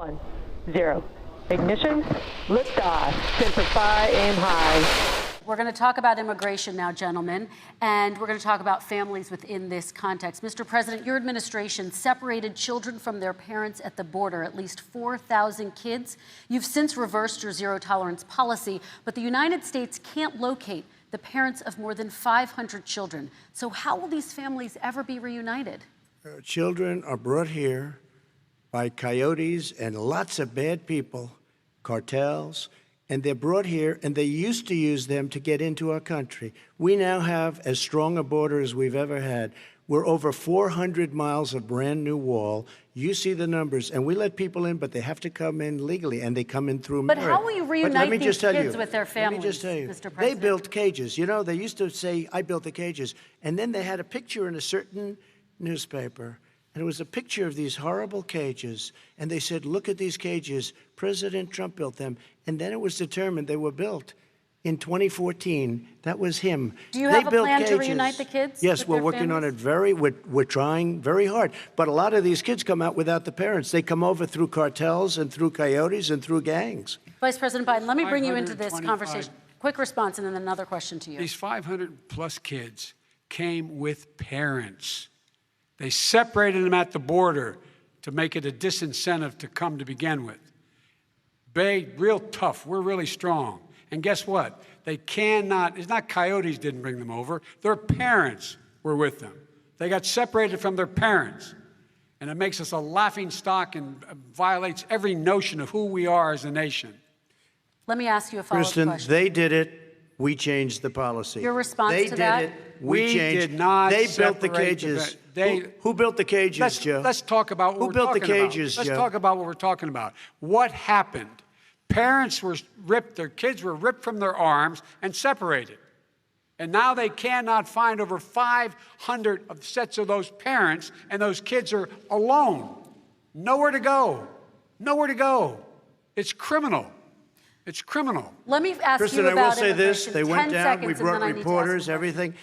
1, 0. Ignition, liftoff, Semper aim high. We're going to talk about immigration now, gentlemen, and we're going to talk about families within this context. Mr. President, your administration separated children from their parents at the border, at least 4,000 kids. You've since reversed your zero-tolerance policy, but the United States can't locate the parents of more than 500 children. So how will these families ever be reunited? Children are brought here by coyotes and lots of bad people, cartels, and they're brought here, and they used to use them to get into our country. We now have as strong a border as we've ever had. We're over 400 miles of brand new wall. You see the numbers, and we let people in, but they have to come in legally, and they come in through merit. But how will you reunite these kids with their families, Let me just tell you, Mr. President? they built cages. You know, they used to say, I built the cages, and then they had a picture in a certain newspaper, and it was a picture of these horrible cages, and they said, look at these cages. President Trump built them, and then it was determined they were built in 2014. That was him. Do you have a plan to reunite the kids? Yes, we're working on it we're trying very hard. But a lot of these kids come out without the parents. They come over through cartels and through coyotes and through gangs. Vice President Biden, let me bring you into this conversation. Quick response and then another question to you. These 500 plus kids came with parents. They separated them at the border to make it a disincentive to come to begin with. Big, real tough. We're really strong. And guess what? They cannot, it's not coyotes didn't bring them over. Their parents were with them. They got separated from their parents. And it makes us a laughing stock and violates every notion of who we are as a nation. Let me ask you a follow-up question. Kristen, they did it. We changed the policy. Your response to that? They did it. We did not. They built the cages. Who built the cages, Joe? Let's talk about what we're talking about. Who built the cages, Joe? Let's talk about what we're talking about. What happened? Parents were ripped, their kids were ripped from their arms and separated. And now they cannot find over 500 of sets of those parents, and those kids are alone. Nowhere to go. Nowhere to go. It's criminal. It's criminal. Let me ask Kristen, you about I will say this. They went down. We brought reporters, reporters, everything.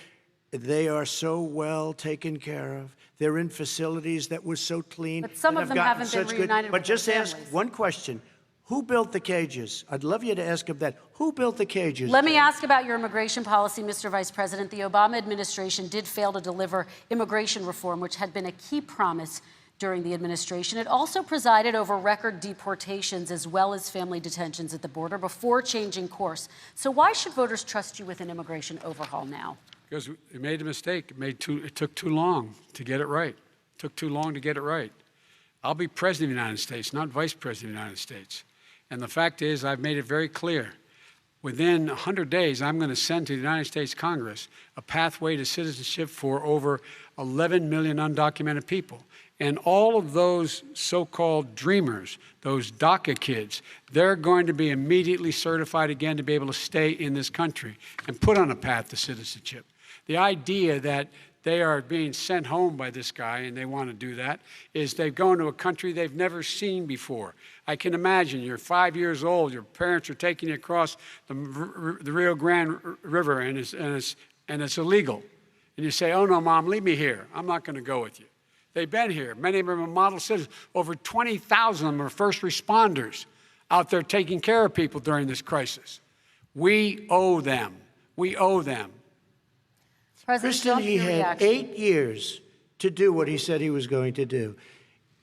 They are so well taken care of. They're in facilities that were so clean. But some of them haven't been reunited But with just their ask families. one question. Who built the cages? I'd love you to ask him that. Who built the cages? Let me ask about your immigration policy, Mr. Vice President. The Obama administration did fail to deliver immigration reform, which had been a key promise during the administration. It also presided over record deportations as well as family detentions at the border before changing course. So why should voters trust you with an immigration overhaul now? Because we made a mistake. It took too long to get it right. It took too long to get it right. I'll be president of the United States, not vice president of the United States. And the fact is, I've made it very clear. Within 100 days, I'm going to send to the United States Congress a pathway to citizenship for over 11 million undocumented people. And all of those so-called dreamers, those DACA kids, they're going to be immediately certified again to be able to stay in this country and put on a path to citizenship. The idea that they are being sent home by this guy, and they want to do that, is they've gone to a country they've never seen before. I can imagine you're 5 years old, your parents are taking you across the Rio Grande River, and it's illegal. And you say, oh, no, Mom, leave me here. I'm not going to go with you. They've been here. Many of them are model citizens. Over 20,000 of them are first responders out there taking care of people during this crisis. We owe them. We owe them. Kristen, he had 8 years to do what he said he was going to do.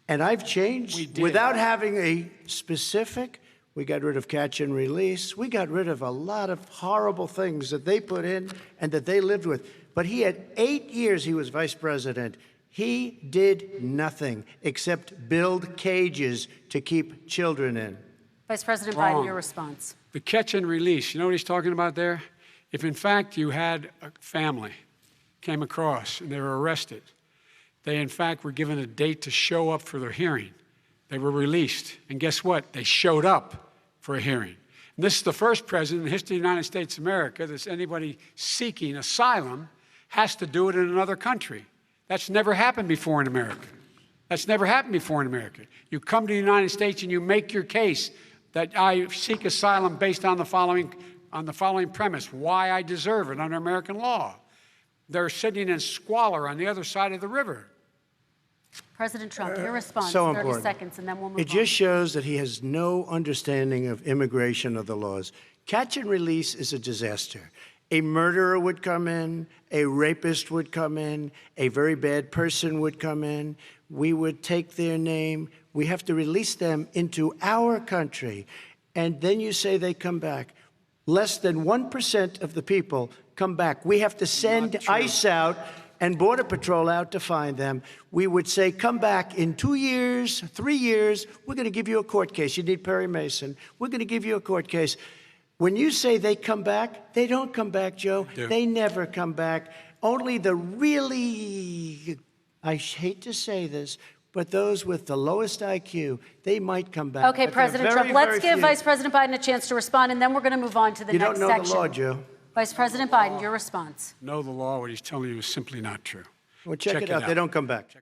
And I've changed without having a specific. We got rid of catch and release. We got rid of a lot of horrible things that they put in and that they lived with. But he had 8 years he was vice president. He did nothing except build cages to keep children in. Vice President Biden, your response. The catch and release, you know what he's talking about there? If in fact you had a family came across and they were arrested, they in fact were given a date to show up for their hearing. They were released. And guess what? They showed up for a hearing. And this is the first president in the history of the United States of America that anybody seeking asylum has to do it in another country. That's never happened before in America. That's never happened before in America. You come to the United States and you make your case that I seek asylum based on the following premise, why I deserve it under American law. They're sitting in squalor on the other side of the river. President Trump, your response, so 30 important. seconds, and then we'll move on. It just shows that he has no understanding of immigration or the laws. Catch and release is a disaster. A murderer would come in, a rapist would come in, a very bad person would come in. We would take their name. We have to release them into our country. And then you say they come back. Less than 1% of the people come back. We have to send ICE out and Border Patrol out to find them. We would say, come back in 2 years, 3 years. We're going to give you a court case. You need Perry Mason. We're going to give you a court case. When you say they come back, they don't come back, Joe. They never come back. Only the really, I hate to say this, but those with the lowest IQ, they might come back. Okay, President Trump, let's give Vice President Biden a chance to respond, and then we're going to move on to the next section. You don't know the law, Joe. Vice President Biden, your response. Know the law, what he's telling you is simply not true. Well, check it out. They don't come back.